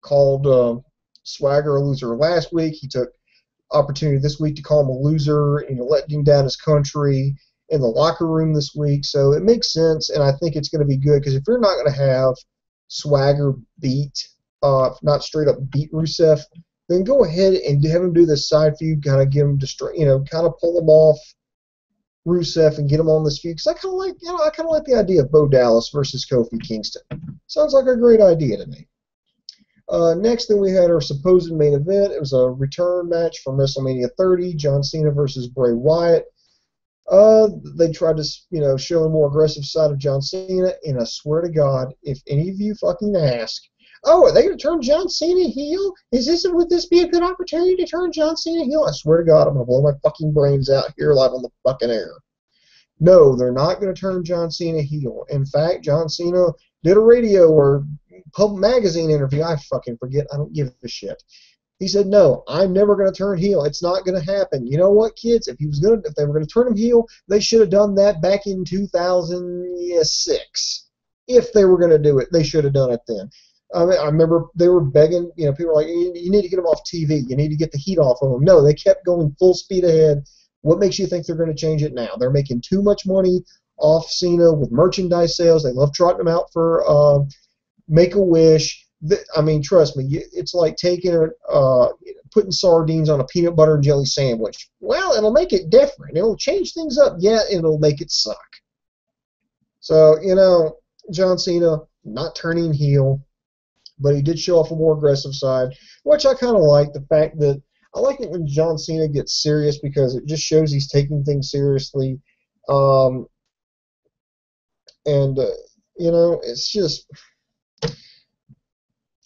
Speaker 1: called Swagger a loser last week. He took opportunity this week to call him a loser, you know, letting down his country in the locker room this week. So it makes sense, and I think it's going to be good because if you're not going to have Swagger beat, not straight up beat Rusev, then go ahead and have him do this side feud, kind of get him kind of pull him off Rusev and get him on this feud. Because I kind of like the idea of Bo Dallas versus Kofi Kingston. Sounds like a great idea to me. Next thing we had our supposed main event. It was a return match from WrestleMania 30, John Cena versus Bray Wyatt. They tried to, you know, show a more aggressive side of John Cena, and I swear to God, if any of you fucking ask, oh, are they going to turn John Cena heel? Would this be a good opportunity to turn John Cena heel? I swear to God, I'm going to blow my fucking brains out here live on the fucking air. No, they're not going to turn John Cena heel. In fact, John Cena did a radio or Pub Magazine interview. I fucking forget. I don't give a shit. He said, "No, I'm never going to turn heel. It's not going to happen." You know what, kids? If they were going to turn him heel, they should have done that back in 2006. If they were going to do it, they should have done it then. I remember they were begging. You know, people were like, "You need to get him off TV. You need to get the heat off of him." No, they kept going full speed ahead. What makes you think they're going to change it now? They're making too much money off Cena with merchandise sales. They love trotting him out for Make-A-Wish. I mean, trust me, it's like putting sardines on a peanut butter and jelly sandwich. Well, it'll make it different. It'll change things up. Yeah, it'll make it suck. So, you know, John Cena not turning heel, but he did show off a more aggressive side, which I kind of like. The fact that I like it when John Cena gets serious because it just shows he's taking things seriously. You know, it's just,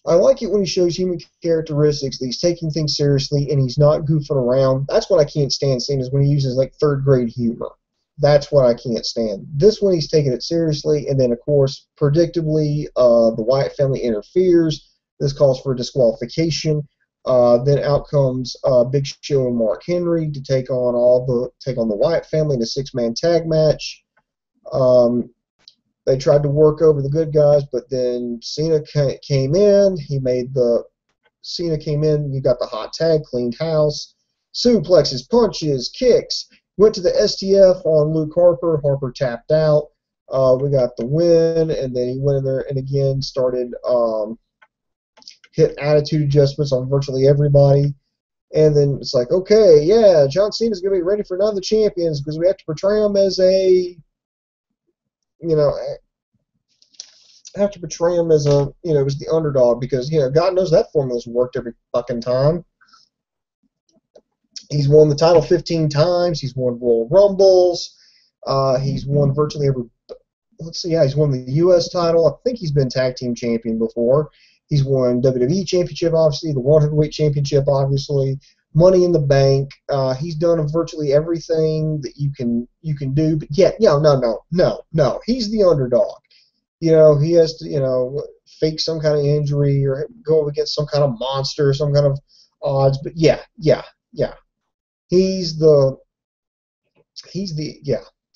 Speaker 1: I like it when he shows human characteristics, that he's taking things seriously and he's not goofing around. That's what I can't stand seeing, is when he uses like third grade humor. That's what I can't stand. This one, he's taking it seriously, and then of course, predictably, the Wyatt family interferes. This calls for a disqualification. Then out comes Big Show and Mark Henry to take on the Wyatt family in a 6-man tag match. They tried to work over the good guys, but then Cena came in. Cena came in. You got the hot tag, cleaned house, suplexes, punches, kicks. Went to the STF on Luke Harper. Harper tapped out. We got the win, and then he went in there and again started hit attitude adjustments on virtually everybody. And then it's like, okay, yeah, John Cena's going to be ready for none of the champions because we have to portray him as a, as the underdog because, God knows that formula's worked every fucking time. He's won the title 15 times. He's won Royal Rumbles. He's won virtually every, he's won the U.S. title. I think he's been tag team champion before. He's won WWE Championship, obviously, the World Heavyweight Championship, obviously, Money in the Bank. He's done virtually everything that you can do. But no. He's the underdog. He has to, fake some kind of injury or go up against some kind of monster, some kind of odds. But yeah.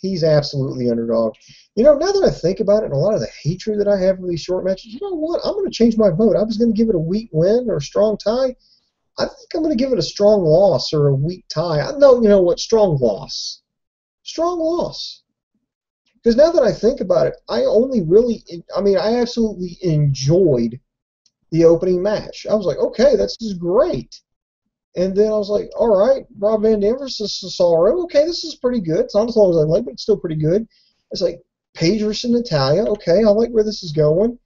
Speaker 1: He's absolutely underdog. Now that I think about it, and a lot of the hatred that I have for these short matches, you know what? I'm going to change my vote. I was going to give it a weak win or a strong tie. I think I'm going to give it a strong loss or a weak tie. No, you know what? Strong loss. Strong loss. Because now that I think about it, I absolutely enjoyed the opening match. I was like, okay, this is great. And then I was like, all right, Rob Van Dam versus Cesaro. Okay, this is pretty good. It's not as long as I like, but it's still pretty good. It's like Paige versus Natalia. Okay, I like where this is going.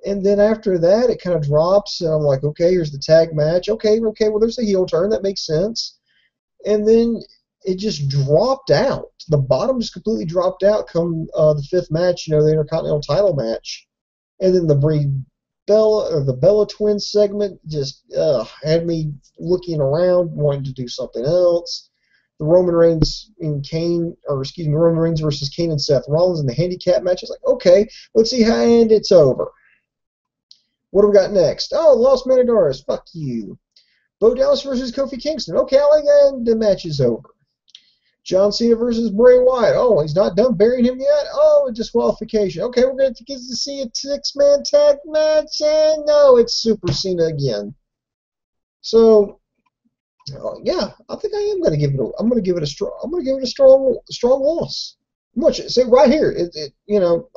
Speaker 1: And then after that, it kind of drops, and I'm like, okay, here's the tag match. Okay, well, there's a heel turn. That makes sense. And then it just dropped out. The bottom just completely dropped out come the fifth match, the Intercontinental title match. And then the Bella Twins segment just had me looking around, wanting to do something else. The Roman Reigns Roman Reigns versus Kane and Seth Rollins in the handicap match. I was like, okay, let's see how, and it's over. What do we got next? Oh, Los Matadores. Fuck you. Bo Dallas versus Kofi Kingston. Okay, I like that, and the match is over. John Cena versus Bray Wyatt. Oh, he's not done burying him yet? Oh, a disqualification. Okay, we're going to get to see a six-man tag match, and no, it's Super Cena again. So, yeah, I think I am going to give it a. I'm going to give it a strong. I'm going to give it a strong loss. Much say right here.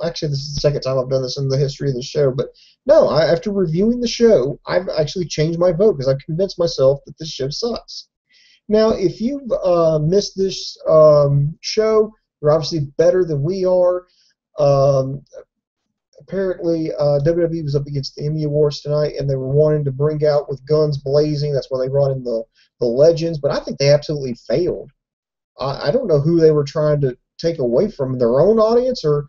Speaker 1: Actually, this is the second time I've done this in the history of the show, but no, after reviewing the show, I've actually changed my vote because I've convinced myself that this show sucks. Now, if you've missed this show, you're obviously better than we are. Apparently, WWE was up against the Emmy Awards tonight, and they were wanting to bring out with guns blazing. That's why they brought in the legends, but I think they absolutely failed. I don't know who they were trying to take away from their own audience, or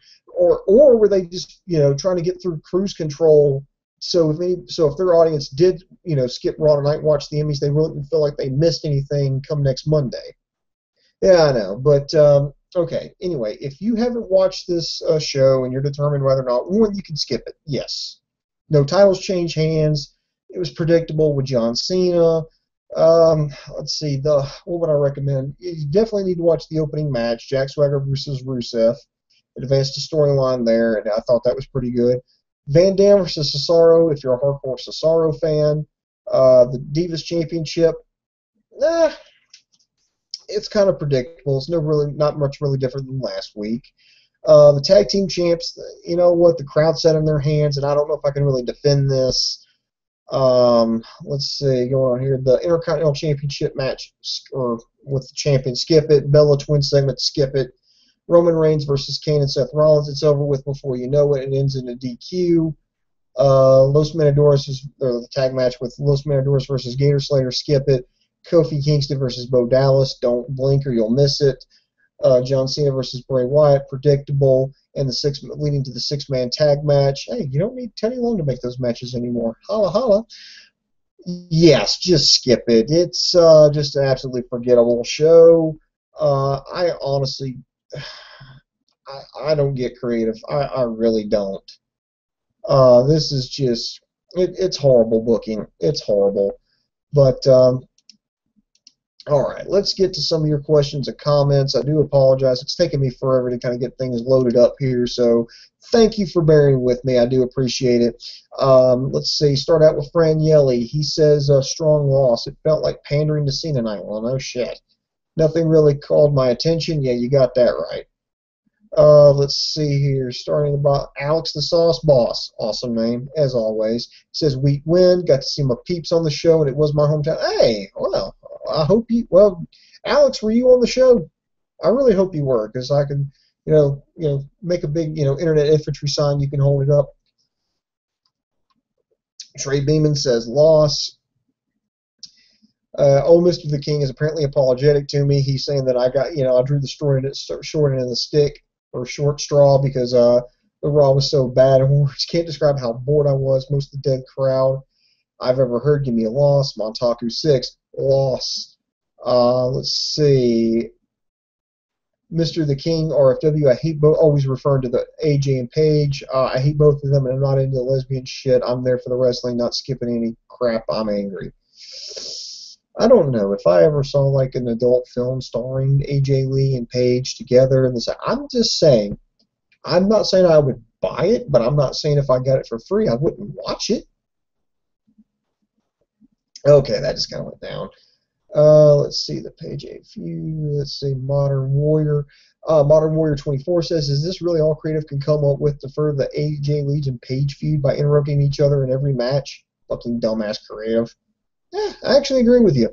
Speaker 1: were they just trying to get through cruise control. So if their audience did skip Raw tonight and watch the Emmys, they wouldn't feel like they missed anything come next Monday. Yeah, I know, but okay. Anyway, if you haven't watched this show and you're determined whether or not one, you can skip it. Yes, no titles change hands. It was predictable with John Cena. Let's see. What would I recommend? You definitely need to watch the opening match, Jack Swagger versus Rusev. It advanced the storyline there, and I thought that was pretty good. Van Dam versus Cesaro, if you're a hardcore Cesaro fan. The Divas Championship, it's kind of predictable. It's not much really different than last week. The tag team champs, you know what? The crowd set in their hands, and I don't know if I can really defend this. Let's see, going on here. The Intercontinental Championship match, or with the champion, skip it. Bella Twin segment, skip it. Roman Reigns versus Kane and Seth Rollins, it's over with before you know it. It ends in a DQ. Los Matadores the tag match with Los Matadores versus Gator Slater, skip it. Kofi Kingston versus Bo Dallas, don't blink or you'll miss it. John Cena versus Bray Wyatt, predictable, and leading to the six-man tag match. Hey, you don't need Teddy Long to make those matches anymore. Holla, holla. Yes, just skip it. It's just an absolutely forgettable show. I honestly, I don't get creative. I really don't. This is just, it's horrible booking. It's horrible. But, all right, let's get to some of your questions and comments. I do apologize. It's taken me forever to kind of get things loaded up here, so thank you for bearing with me. I do appreciate it. Let's see. Start out with Fran Yelly. He says, strong loss. It felt like pandering to Cena night. Well, no shit. Nothing really called my attention. Yeah, you got that right. Let's see here. Starting about Alex the Sauce Boss. Awesome name, as always. Says, weak win. Got to see my peeps on the show, and it was my hometown. Hey, well, I hope you. Well, Alex, were you on the show? I really hope you were, because I can, make a big, internet infantry sign. You can hold it up. Trey Beeman says, loss. Mr. the King is apparently apologetic to me. He's saying that I got, I drew the short end of the stick, or short straw, because the Raw was so bad. And words can't describe how bored I was. Most of the dead crowd I've ever heard give me a loss. Montaku 6, loss. Let's see. Mr. the King, RFW, I hate both. Always referring to the AJ and Paige. I hate both of them, and I'm not into the lesbian shit. I'm there for the wrestling, not skipping any crap. I'm angry. I don't know if I ever saw like an adult film starring AJ Lee and Paige together. And I'm just saying, I'm not saying I would buy it, but I'm not saying if I got it for free, I wouldn't watch it. Okay, that just kind of went down. Let's see the Page 8 feud. Let's see Modern Warrior. Modern Warrior 24 says, is this really all creative can come up with to further the AJ Lee and Page feud by interrupting each other in every match? Fucking dumbass creative. Yeah, I actually agree with you.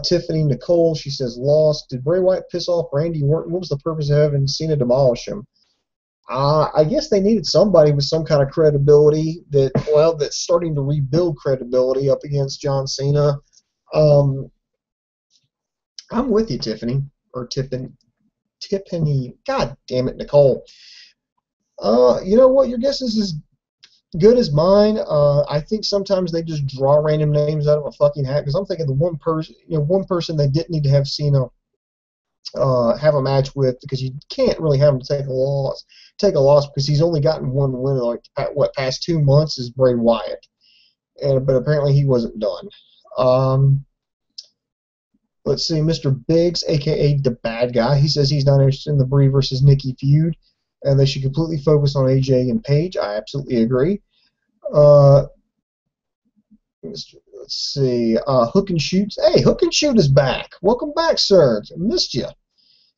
Speaker 1: Tiffany Nicole, she says, lost. Did Bray Wyatt piss off Randy Orton? What was the purpose of having Cena demolish him? I guess they needed somebody with some kind of credibility that's starting to rebuild credibility up against John Cena. Um, I'm with you, Tiffany. Or Tiffany. God damn it, Nicole. You know what? Your guess is as good as mine. I think sometimes they just draw random names out of a fucking hat because I'm thinking the one person they didn't need to have Cena have a match with because you can't really have him take a loss. Because he's only gotten one win in past 2 months is Bray Wyatt, but apparently he wasn't done. Let's see, Mr. Biggs, aka the bad guy, he says he's not interested in the Brie versus Nikki feud, and they should completely focus on AJ and Paige. I absolutely agree. Let's see, Hook and Shoot. Hey, Hook and Shoot is back. Welcome back, sir. I missed you.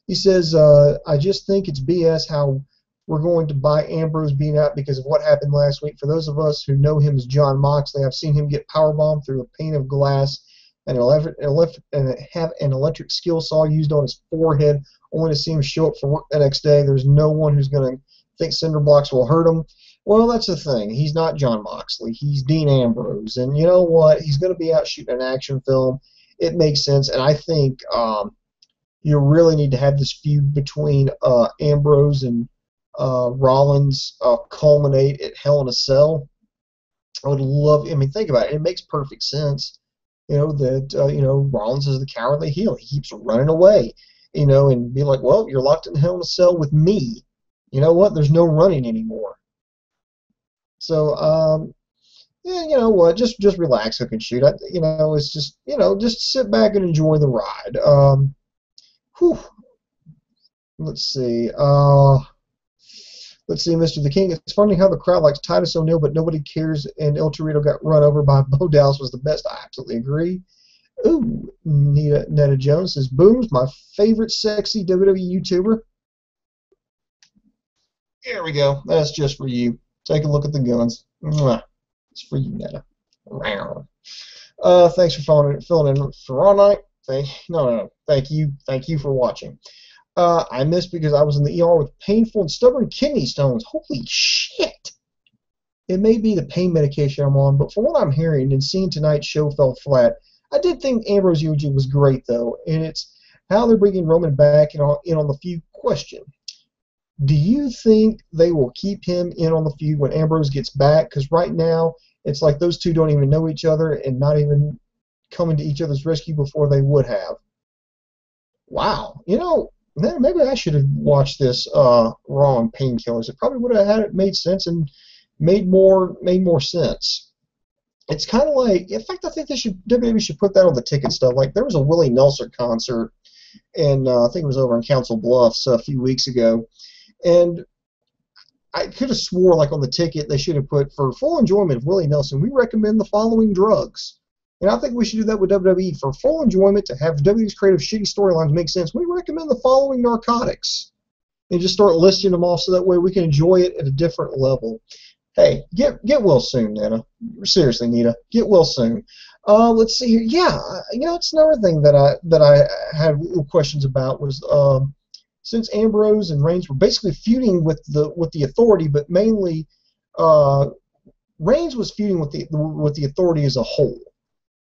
Speaker 1: He says, I just think it's BS how we're going to buy Ambrose being out because of what happened last week. For those of us who know him as John Moxley, I've seen him get powerbombed through a pane of glass and have an electric skill saw used on his forehead, only to see him show up for work the next day. There's no one who's going to think cinder blocks will hurt him. Well, that's the thing. He's not John Moxley. He's Dean Ambrose. And you know what? He's going to be out shooting an action film. It makes sense. And I think you really need to have this feud between Ambrose and Rollins culminate at Hell in a Cell. I would love. I mean, think about it. It makes perfect sense. That Rollins is the cowardly heel. He keeps running away. And be like, well, you're locked in Hell in a Cell with me. You know what? There's no running anymore. So, yeah, you know what? Just relax, Hook and Shoot. It's just sit back and enjoy the ride. Let's see. Let's see, Mr. The King. It's funny how the crowd likes Titus O'Neil, but nobody cares, and El Torito got run over by Bo Dallas was the best. I absolutely agree. Ooh, Netta Jones says, Boom's my favorite sexy WWE YouTuber. There we go. That's just for you. Take a look at the guns. Mwah. It's for you, Netta. Thanks for filling in for all night. Thank you. Thank you for watching. I missed because I was in the ER with painful and stubborn kidney stones. Holy shit! It may be the pain medication I'm on, but from what I'm hearing and seeing tonight's show fell flat. I did think Ambrose eulogy was great, though, and it's how they're bringing Roman back in on the feud question. Do you think they will keep him in on the feud when Ambrose gets back? Because right now, it's like those two don't even know each other and not even coming to each other's rescue before they would have. Wow. Maybe I should have watched this Raw on Painkillers. It probably would have had it made sense and made more sense. It's kind of like, in fact, I think WWE should put that on the ticket stuff. Like there was a Willie Nelson concert, and I think it was over in Council Bluffs a few weeks ago, and I could have swore like on the ticket they should have put, for full enjoyment of Willie Nelson, we recommend the following drugs. And I think we should do that with WWE. For full enjoyment, to have WWE's creative shitty storylines make sense, we recommend the following narcotics. And just start listing them off so that way we can enjoy it at a different level. Hey, get well soon, Netta. Seriously, Nita, get well soon. Let's see here. Yeah, it's another thing that I had little questions about was since Ambrose and Reigns were basically feuding with the Authority, but mainly Reigns was feuding with the Authority as a whole.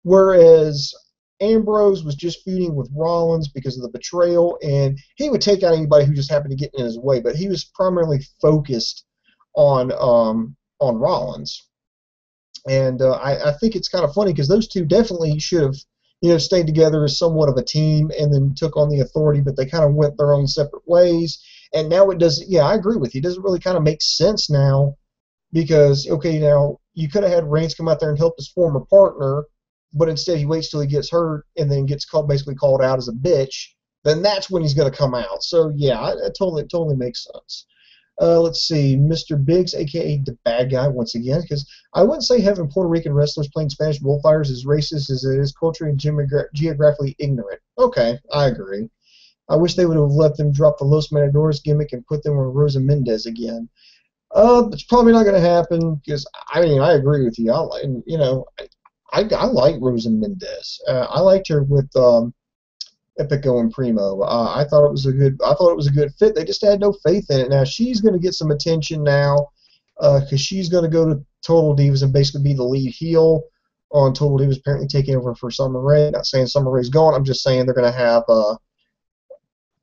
Speaker 1: Whereas Ambrose was just feuding with Rollins because of the betrayal, and he would take out anybody who just happened to get in his way. But he was primarily focused on Rollins, and I think it's kind of funny because those two definitely should have stayed together as somewhat of a team, and then took on the Authority. But they kind of went their own separate ways, and now it does. Yeah, I agree with you. It doesn't really kind of make sense now because now you could have had Reigns come out there and help his former partner. But instead he waits till he gets hurt and then gets basically called out as a bitch. Then that's when he's going to come out. So yeah, it totally makes sense. Let's see, Mr. Biggs, a.k.a. the bad guy, once again, because I wouldn't say having Puerto Rican wrestlers playing Spanish bullfighters is racist as it is culturally and geographically ignorant. Okay, I agree. I wish they would have let them drop the Los Matadores gimmick and put them with Rosa Mendez again. It's probably not going to happen because, I agree with you. I like Rosa Mendez. I liked her with Epico and Primo. I thought it was a good fit. They just had no faith in it. Now she's going to get some attention now because she's going to go to Total Divas and basically be the lead heel on Total Divas, apparently taking over for Summer Rae. Not saying Summer Rae's gone. I'm just saying they're going to have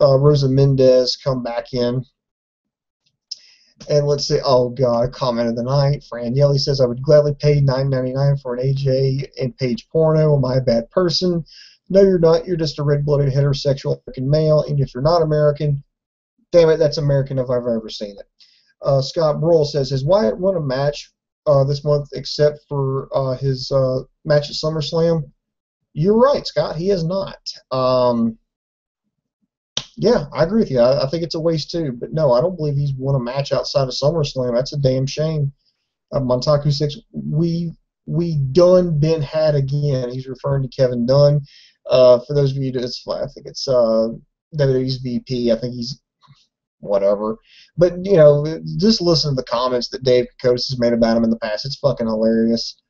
Speaker 1: Rosa Mendez come back in. And let's see. Oh God, comment of the night. Fran Yelly says I would gladly pay $9.99 for an AJ and Paige porno. Am I a bad person? No, you're not. You're just a red-blooded heterosexual American male. And if you're not American, damn it, that's American if I've ever seen it. Scott Broll says, has Wyatt won a match this month except for his match at SummerSlam? You're right, Scott. He has not. Yeah, I agree with you. I think it's a waste too. But no, I don't believe he's won a match outside of SummerSlam. That's a damn shame. Montaku 6, we done been had again. He's referring to Kevin Dunn. For those of you that's I think it's WWE's VP. I think he's whatever. But you know, just listen to the comments that Dave Kokotis has made about him in the past. It's fucking hilarious.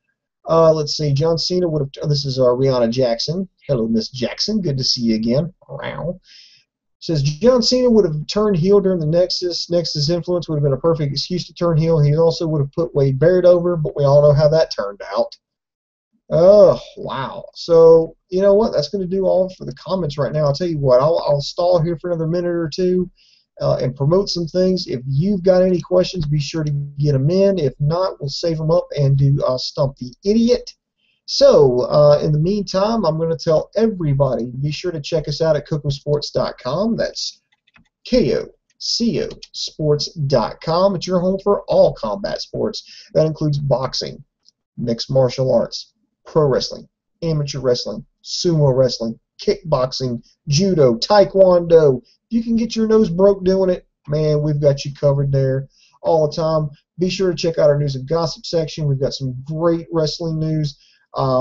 Speaker 1: Let's see. John Cena would have. This is Rihanna Jackson. Hello, Miss Jackson. Good to see you again. Wow. Says John Cena would have turned heel during the Nexus. Nexus influence would have been a perfect excuse to turn heel. He also would have put Wade Barrett over, but we all know how that turned out. Oh, wow. So, you know what? That's going to do all for the comments right now. I'll tell you what. I'll stall here for another minute or two and promote some things. If you've got any questions, be sure to get them in. If not, we'll save them up and do Stump the Idiot. So, in the meantime, I'm going to tell everybody, be sure to check us out at kokosports.com. That's KOCO sports.com. It's your home for all combat sports. That includes boxing, mixed martial arts, pro wrestling, amateur wrestling, sumo wrestling, kickboxing, judo, taekwondo. You can get your nose broke doing it. Man, we've got you covered there all the time. Be sure to check out our news and gossip section. We've got some great wrestling news.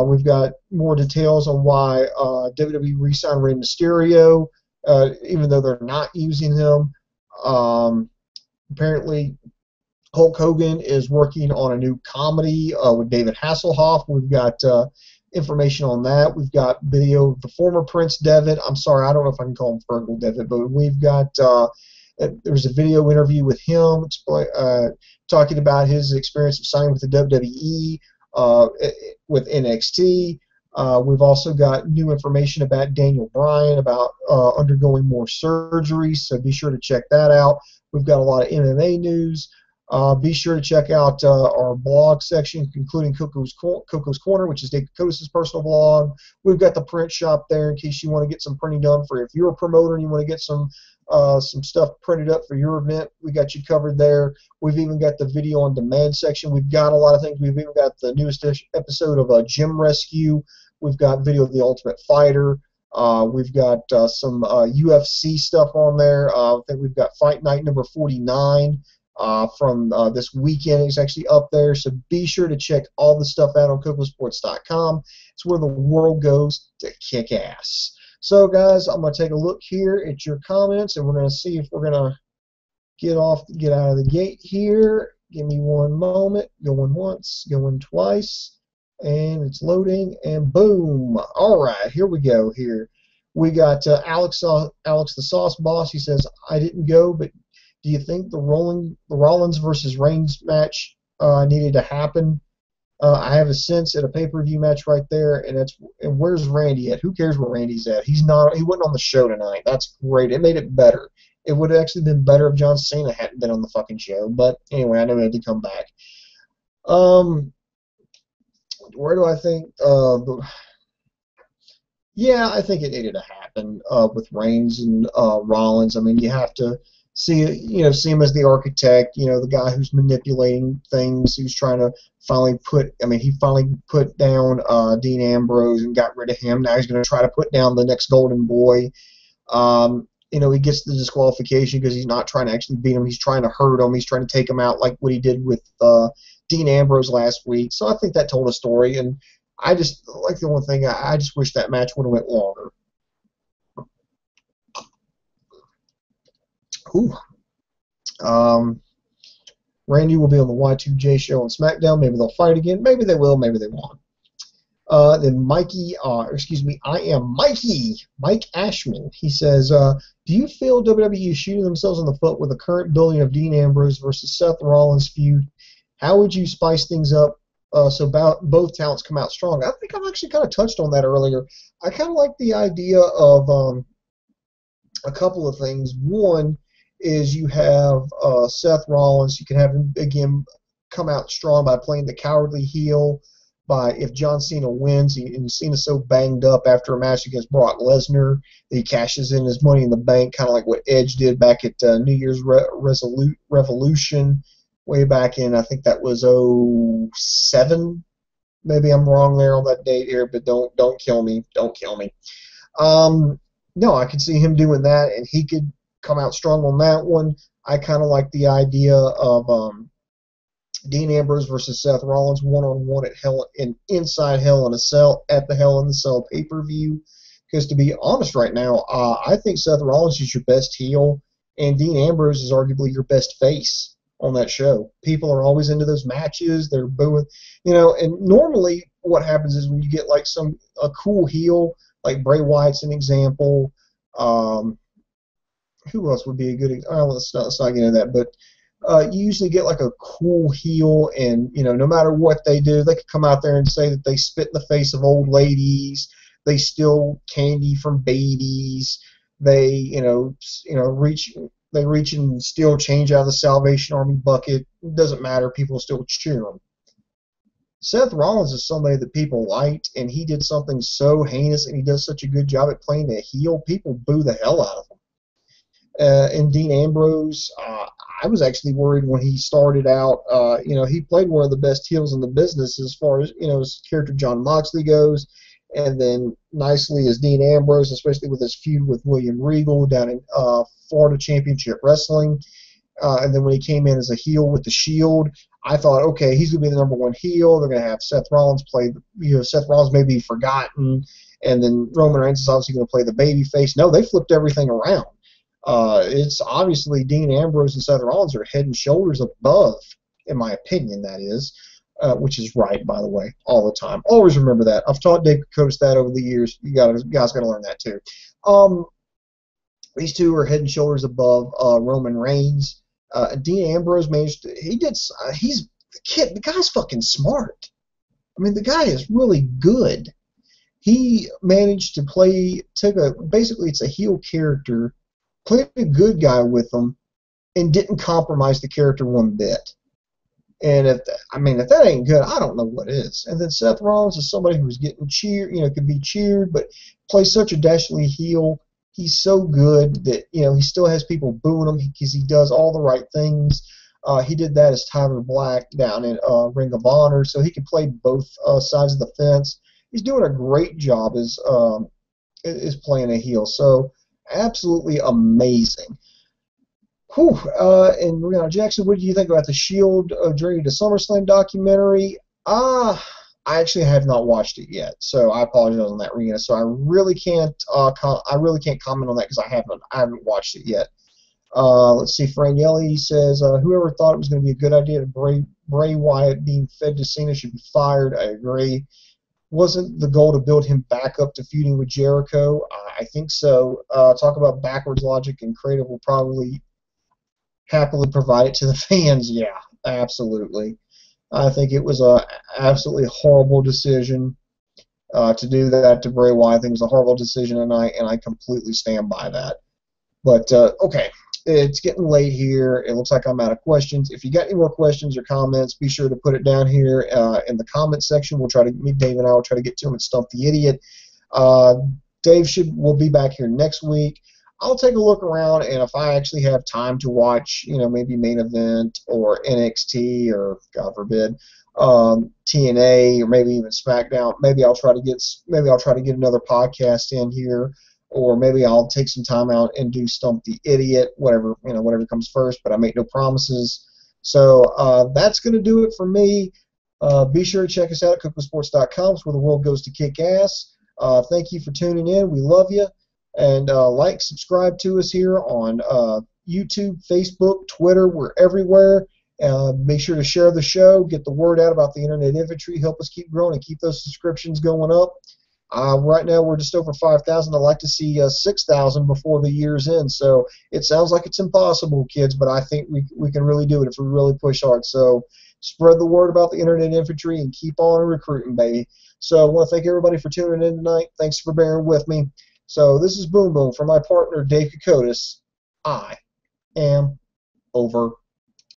Speaker 1: We've got more details on why WWE re-signed Rey Mysterio, even though they're not using him. Apparently, Hulk Hogan is working on a new comedy with David Hasselhoff. We've got information on that. We've got video of the former Prince Devitt. I'm sorry, I don't know if I can call him Fergal Devitt, but we've got there's a video interview with him talking about his experience of signing with the WWE. With NXT. We've also got new information about Daniel Bryan, about undergoing more surgeries, so be sure to check that out. We've got a lot of MMA news. Be sure to check out our blog section, including Coco's Corner, which is Dave Kokotis' personal blog. We've got the print shop there in case you want to get some printing done for if you're a promoter and you want to get some stuff printed up for your event. We got you covered there. We've even got the video on demand section. We've got a lot of things. We've even got the newest episode of Gym Rescue. We've got video of The Ultimate Fighter. We've got some UFC stuff on there. I think we've got Fight Night number 49 from this weekend. It's actually up there. So be sure to check all the stuff out on kokosports.com. It's where the world goes to kick ass. So, guys, I'm going to take a look here at your comments, and we're going to see if we're going to get out of the gate here. Give me one moment. Going once, going twice, and it's loading, and boom. All right, here we go here. We got Alex the Sauce Boss. He says, I didn't go, but do you think the Rollins versus Reigns match needed to happen? I have a sense at a pay-per-view match right there, and where's Randy at? Who cares where Randy's at? He wasn't on the show tonight. That's great. It made it better. It would have actually been better if John Cena hadn't been on the fucking show. But anyway, I know he had to come back. Where do I think? Yeah, I think it needed to happen with Reigns and Rollins. I mean, you have to see him as the architect, the guy who's manipulating things, who's trying to finally he finally put down Dean Ambrose and got rid of him. Now he's going to try to put down the next Golden Boy. He gets the disqualification because he's not trying to actually beat him. He's trying to hurt him. He's trying to take him out like what he did with Dean Ambrose last week. So I think that told a story, and I just like the one thing. I just wish that match would have went longer. Ooh. Randy will be on the Y2J show on SmackDown. Maybe they'll fight again. Maybe they will. Maybe they won't. Then I am Mikey, Mike Ashman. He says, do you feel WWE is shooting themselves in the foot with the current building of Dean Ambrose versus Seth Rollins feud? How would you spice things up so both talents come out strong? I think I've actually kind of touched on that earlier. I kind of like the idea of a couple of things. One is you have Seth Rollins. You can have him again come out strong by playing the cowardly heel. By if John Cena wins, and Cena's so banged up after a match against Brock Lesnar that he cashes in his Money in the Bank, kind of like what Edge did back at New Year's Revolution way back in, I think that was '07. Maybe I'm wrong there on that date here, but don't kill me. Don't kill me. No, I could see him doing that, and he could come out strong on that one. I kind of like the idea of Dean Ambrose versus Seth Rollins one-on-one at inside Hell in a Cell at the Hell in a Cell pay-per-view. Because to be honest right now, I think Seth Rollins is your best heel, and Dean Ambrose is arguably your best face on that show. People are always into those matches. They're booing, and normally what happens is when you get like a cool heel, like Bray Wyatt's an example. Who else would be a good example? Let's not get into that, but you usually get like a cool heel, and no matter what they do, they could come out there and say that they spit in the face of old ladies, they steal candy from babies, they reach and steal change out of the Salvation Army bucket. It doesn't matter, people still cheer them. Seth Rollins is somebody that people liked, and he did something so heinous, and he does such a good job at playing a heel. People boo the hell out of him. And Dean Ambrose, I was actually worried when he started out. He played one of the best heels in the business as far as his character John Moxley goes, and then nicely as Dean Ambrose, especially with his feud with William Regal down in Florida Championship Wrestling. And then when he came in as a heel with the Shield, I thought, okay, he's going to be the number one heel. They're going to have Seth Rollins play. Seth Rollins may be forgotten, and then Roman Reigns is obviously going to play the baby face. No, they flipped everything around. It's obviously Dean Ambrose and Seth Rollins are head and shoulders above, in my opinion, that is, which is right, by the way, all the time. Always remember that. I've taught Dave Kotis that over the years. You guys got to learn that too. These two are head and shoulders above Roman Reigns. Dean Ambrose managed to, the guy's fucking smart. I mean, the guy is really good. He managed to basically it's a heel character, played a good guy with them, and didn't compromise the character one bit. And if that ain't good, I don't know what is. And then Seth Rollins is somebody who's getting cheered, could be cheered, but plays such a dastardly heel. He's so good that he still has people booing him because he does all the right things. He did that as Tyler Black down in Ring of Honor, so he can play both sides of the fence. He's doing a great job as playing a heel. So absolutely amazing. Whew. And Rihanna Jackson, what do you think about the Shield Journey to SummerSlam documentary? I actually have not watched it yet, so I apologize on that, Rihanna. So I really can't comment on that because I haven't watched it yet. Let's see. Franielli says, whoever thought it was going to be a good idea to Bray Wyatt being fed to Cena should be fired. I agree. Wasn't the goal to build him back up to feuding with Jericho? I think so. Talk about backwards logic, and Creative will probably happily provide it to the fans. Yeah, absolutely. I think it was a absolutely horrible decision to do that to Bray Wyatt. I think it was a horrible decision, and I completely stand by that. But, okay, it's getting late here. It looks like I'm out of questions. If you got any more questions or comments, be sure to put it down here in the comment section. Dave and I will try to get to them and Stump the Idiot. Dave will be back here next week. I'll take a look around, and if I actually have time to watch, maybe Main Event or NXT or, God forbid, TNA or maybe even SmackDown, maybe I'll try to get another podcast in here, or maybe I'll take some time out and do Stump the Idiot, whatever comes first. But I make no promises. So that's going to do it for me. Be sure to check us out at cookingsports.com. It's where the world goes to kick ass. Thank you for tuning in. We love you. And subscribe to us here on YouTube, Facebook, Twitter. We're everywhere. Make sure to share the show, get the word out about the Internet Infantry, help us keep growing and keep those subscriptions going up. Right now we're just over 5,000. I'd like to see 6,000 before the year's end. So it sounds like it's impossible, kids, but I think we can really do it if we really push hard. So spread the word about the Internet Infantry and keep on recruiting, baby. So I want to thank everybody for tuning in tonight. Thanks for bearing with me. So this is Boom Boom for my partner, Dave Kokotis. I am over.